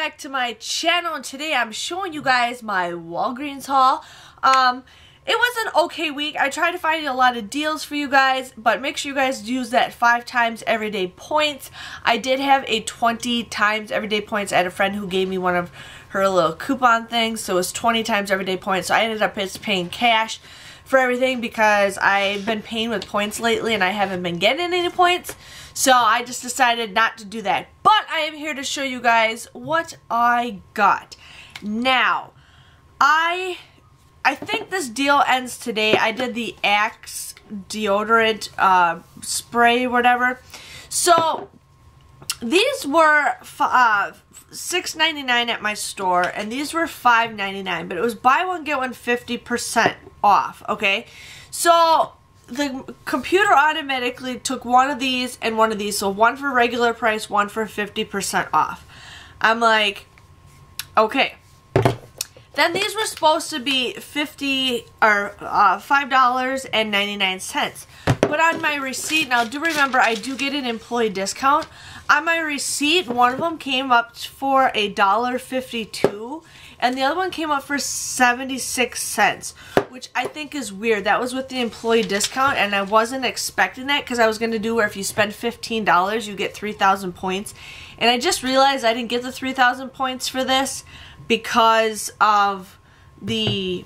back to my channel, and today I'm showing you guys my Walgreens haul. It was an okay week. I tried to find a lot of deals for you guys, but make sure you guys use that 5 times everyday points. I did have a 20 times everyday points. I had a friend who gave me one of her little coupon things, so it was 20 times everyday points. So I ended up just paying cash for everything because I've been paying with points lately and I haven't been getting any points. So I just decided not to do that. But I am here to show you guys what I got. Now, I think this deal ends today. I did the Axe deodorant spray, whatever. So these were $6.99 at my store, and these were $5.99. But it was buy one get one 50% off. Okay, so the computer automatically took one of these and one of these. So one for regular price, one for 50% off. I'm like, okay. Then these were supposed to be $5.99. But on my receipt, now do remember I do get an employee discount. On my receipt, one of them came up for $1.52 and the other one came up for 76 cents, which I think is weird. That was with the employee discount, and I wasn't expecting that because I was going to do where if you spend $15, you get 3,000 points. And I just realized I didn't get the 3,000 points for this because these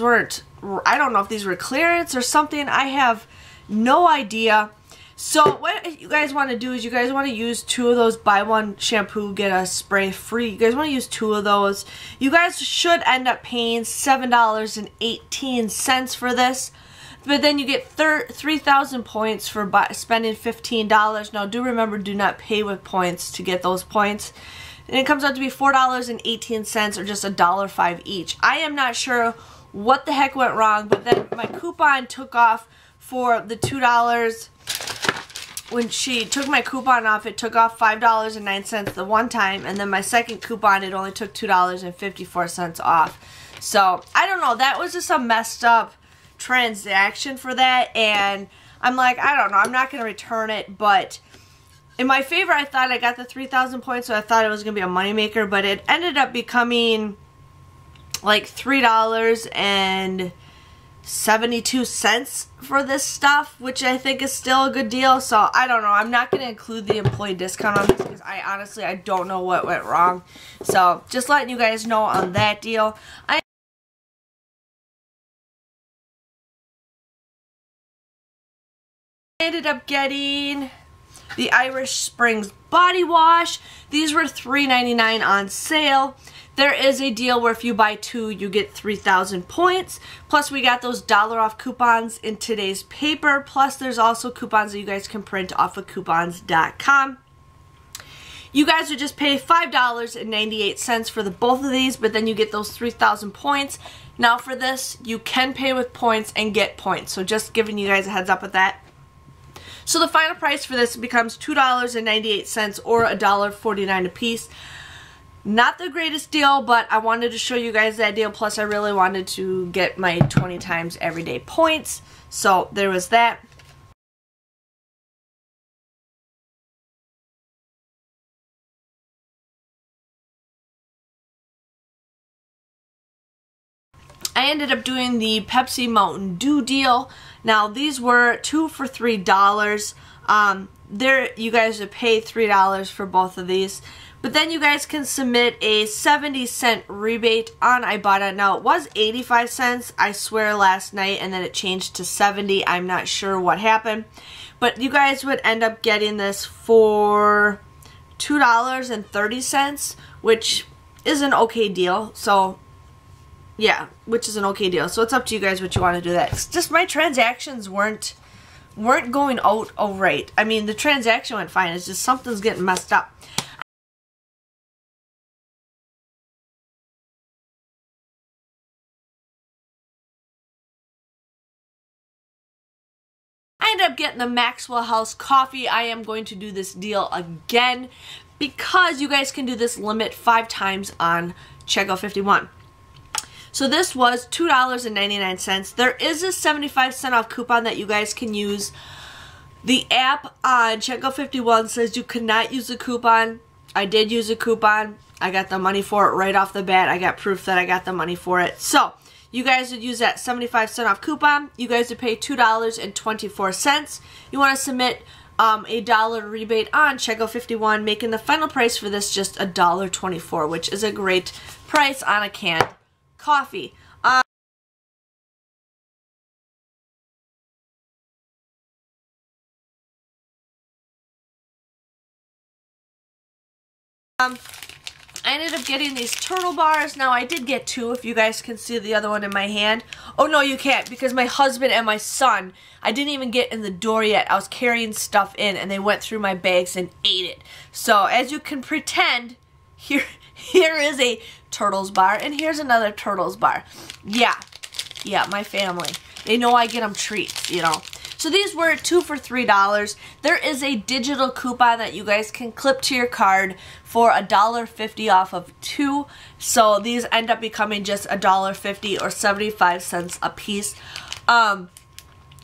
weren't, I don't know if these were clearance or something. I have no idea. So what you guys want to do is you guys want to use 2 of those buy one shampoo get a spray free. You guys want to use 2 of those. You guys should end up paying $7.18 for this. But then you get 3,000 points for spending $15. Now do remember, do not pay with points to get those points. And it comes out to be $4.18 or just $1.05 each. I am not sure what the heck went wrong, but then my coupon took off for the $2. When she took my coupon off, it took off $5.09 the one time, and then my second coupon, it only took $2.54 off. So, I don't know, that was just a messed up transaction for that, and I'm like, I don't know, I'm not going to return it, but in my favor, I thought I got the 3,000 points, so I thought it was going to be a moneymaker, but it ended up becoming like $3.72 for this stuff, which I think is still a good deal. So I don't know, I'm not going to include the employee discount on this because I don't know what went wrong. So just letting you guys know on that deal. I ended up getting the Irish Springs body wash. These were $3.99 on sale. There is a deal where if you buy 2, you get 3,000 points. Plus, we got those $1 off coupons in today's paper. Plus, there's also coupons that you guys can print off of coupons.com. You guys would just pay $5.98 for both of these, but then you get those 3,000 points. Now, for this, you can pay with points and get points. So, just giving you guys a heads up with that. So, the final price for this becomes $2.98 or $1.49 a piece. Not the greatest deal, but I wanted to show you guys that deal. Plus, I really wanted to get my 20 times everyday points. So, there was that. I ended up doing the Pepsi Mountain Dew deal. Now, these were 2 for $3. You guys would pay $3 for both of these. But then you guys can submit a 70-cent rebate on Ibotta. Now, it was 85 cents, I swear, last night, and then it changed to 70. I'm not sure what happened. But you guys would end up getting this for $2.30, which is an okay deal. So, yeah, which is an okay deal. So, it's up to you guys what you want to do that. It's just my transactions weren't going out right. I mean, the transaction went fine. It's just something's getting messed up. I ended up getting the Maxwell House coffee. I am going to do this deal again because you guys can do this limit 5 times on checkout 51. So this was $2.99. There is a 75-cent off coupon that you guys can use. The app on checkout 51 says you cannot use a coupon. I did use a coupon. I got the money for it right off the bat. I got proof that I got the money for it. So you guys would use that 75% off coupon. You guys would pay $2.24. You want to submit a dollar rebate on checkout 51, making the final price for this just $1.24, which is a great price on a canned coffee. I ended up getting these turtle bars. Now, I did get two, if you guys can see the other one in my hand. Oh, no, you can't, because my husband and my son, I didn't even get in the door yet. I was carrying stuff in, and they went through my bags and ate it. So, as you can pretend, here is a Turtles bar, and here's another Turtles bar. Yeah, my family. They know I get them treats, you know. So these were 2 for $3. There is a digital coupon that you guys can clip to your card for $1.50 off of 2. So these end up becoming just $1.50 or 75 cents a piece.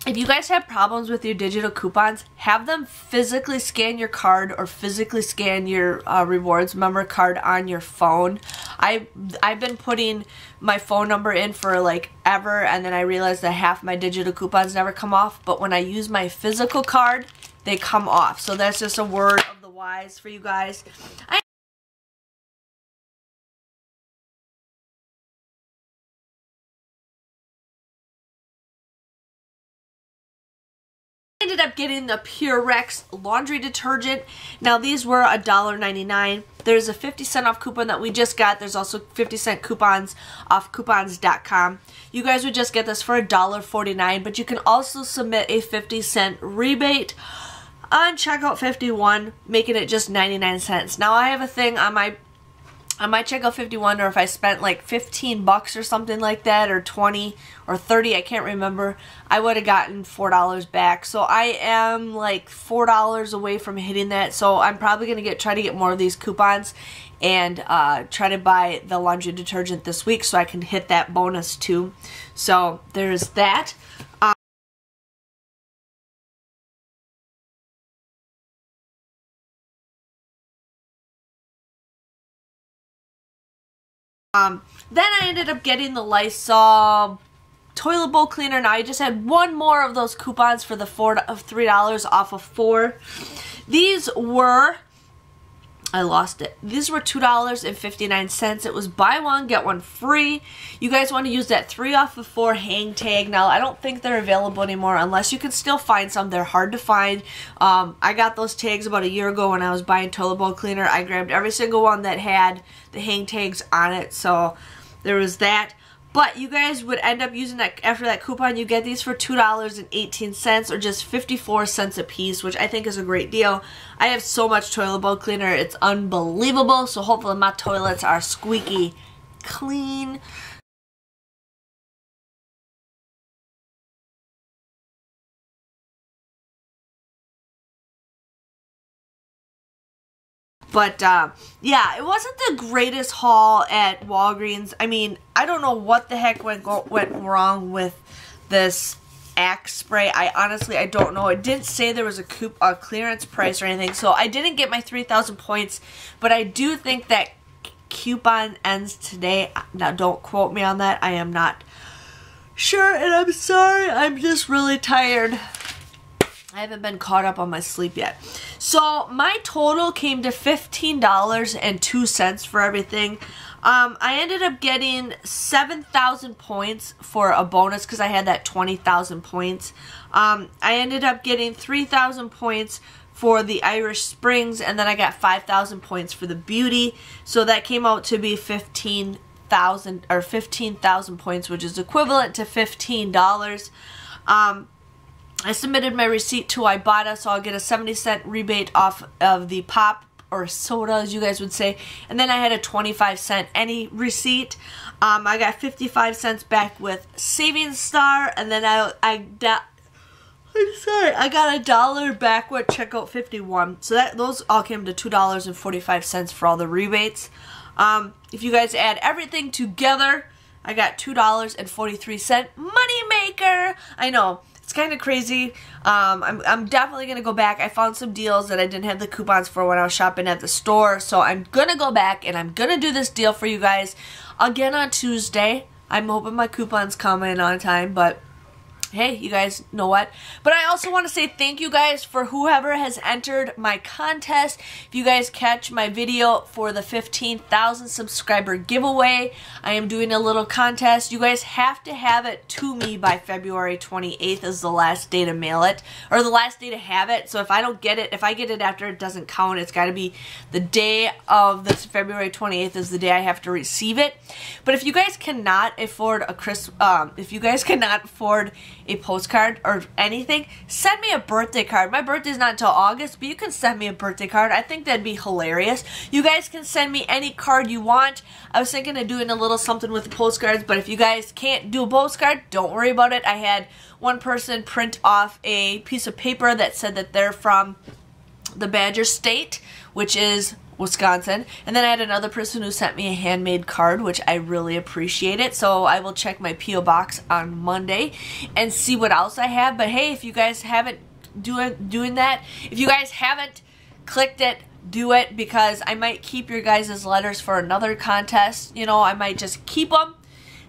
If you guys have problems with your digital coupons, have them physically scan your card or physically scan your rewards member card on your phone. I've been putting my phone number in for like ever, and then I realized that half my digital coupons never come off, but when I use my physical card, they come off. So that's just a word of the wise for you guys. I ended up getting the Purex laundry detergent. Now these were $1.99. There's a 50% off coupon that we just got. There's also 50% coupons off coupons.com. You guys would just get this for $1.49, but you can also submit a 50-cent rebate on checkout 51, making it just 99 cents. Now I have a thing on my checkout 51, or if I spent like 15 bucks or something like that, or 20 or 30, I can't remember, I would have gotten $4 back. So I am like $4 away from hitting that. So I'm probably going to try to get more of these coupons and try to buy the laundry detergent this week so I can hit that bonus too. So there's that. Then I ended up getting the Lysol toilet bowl cleaner. Now I just had one more of those coupons for the $3 off of 4. These were, I lost it. These were $2.59. It was buy one, get one free. You guys want to use that 3 off of 4 hang tag. Now, I don't think they're available anymore unless you can still find some. They're hard to find. I got those tags about a year ago when I was buying toilet bowl cleaner. I grabbed every single one that had the hang tags on it. So, there was that. But you guys would end up using that after that coupon. You get these for $2.18 or just 54 cents a piece, which I think is a great deal. I have so much toilet bowl cleaner, it's unbelievable. So hopefully my toilets are squeaky clean. But, yeah, it wasn't the greatest haul at Walgreens. I mean, I don't know what the heck went wrong with this Axe spray. I don't know. It didn't say there was a clearance price or anything, so I didn't get my 3,000 points. But I do think that coupon ends today. Now, don't quote me on that. I am not sure, and I'm sorry. I'm just really tired. I haven't been caught up on my sleep yet. So my total came to $15.02 for everything. I ended up getting 7,000 points for a bonus because I had that 20,000 points. I ended up getting 3,000 points for the Irish Springs, and then I got 5,000 points for the Beauty. So that came out to be 15,000 points, which is equivalent to $15. I submitted my receipt to Ibotta, so I'll get a 70-cent rebate off of the pop or soda, as you guys would say. And then I had a 25-cent any receipt. I got 55 cents back with Savings Star, and then I got $1 back with Checkout 51. So those all came to $2.45 for all the rebates. If you guys add everything together, I got $2.43. Moneymaker! I know. It's kind of crazy. I'm definitely going to go back. I found some deals that I didn't have the coupons for when I was shopping at the store. So I'm going to go back and I'm going to do this deal for you guys again on Tuesday. I'm hoping my coupons come in on time, but hey, you guys know what? But I also want to say thank you guys for whoever has entered my contest. If you guys catch my video for the 15,000 subscriber giveaway, I am doing a little contest. You guys have to have it to me by February 28th is the last day to mail it, or the last day to have it. So if I don't get it, if I get it after, it doesn't count. It's got to be the day of this February 28th is the day I have to receive it. But if you guys cannot afford a postcard or anything, send me a birthday card. My birthday's not until August, but you can send me a birthday card. I think that'd be hilarious. You guys can send me any card you want. I was thinking of doing a little something with the postcards, but if you guys can't do a postcard, don't worry about it. I had one person print off a piece of paper that said that they're from the Badger State, which is Wisconsin, and then I had another person who sent me a handmade card, which I really appreciate it. So I will check my P.O. box on Monday and see what else I have. But hey, if you guys haven't doing that, if you guys haven't clicked it, do it, because I might keep your guys' letters for another contest. You know, I might just keep them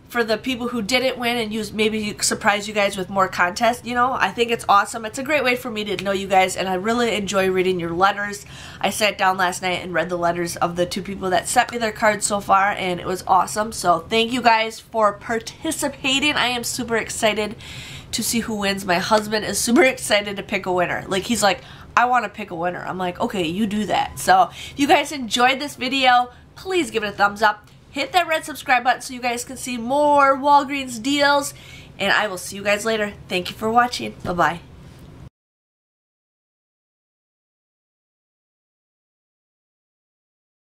for the people who didn't win and maybe surprise you guys with more contests. You know, I think it's awesome. It's a great way for me to know you guys, and I really enjoy reading your letters. I sat down last night and read the letters of the 2 people that sent me their cards so far, and it was awesome. So thank you guys for participating. I am super excited to see who wins. My husband is super excited to pick a winner. Like, he's like, I want to pick a winner. I'm like, okay, you do that. So if you guys enjoyed this video, please give it a thumbs up. Hit that red subscribe button so you guys can see more Walgreens deals. And I will see you guys later. Thank you for watching. Bye-bye.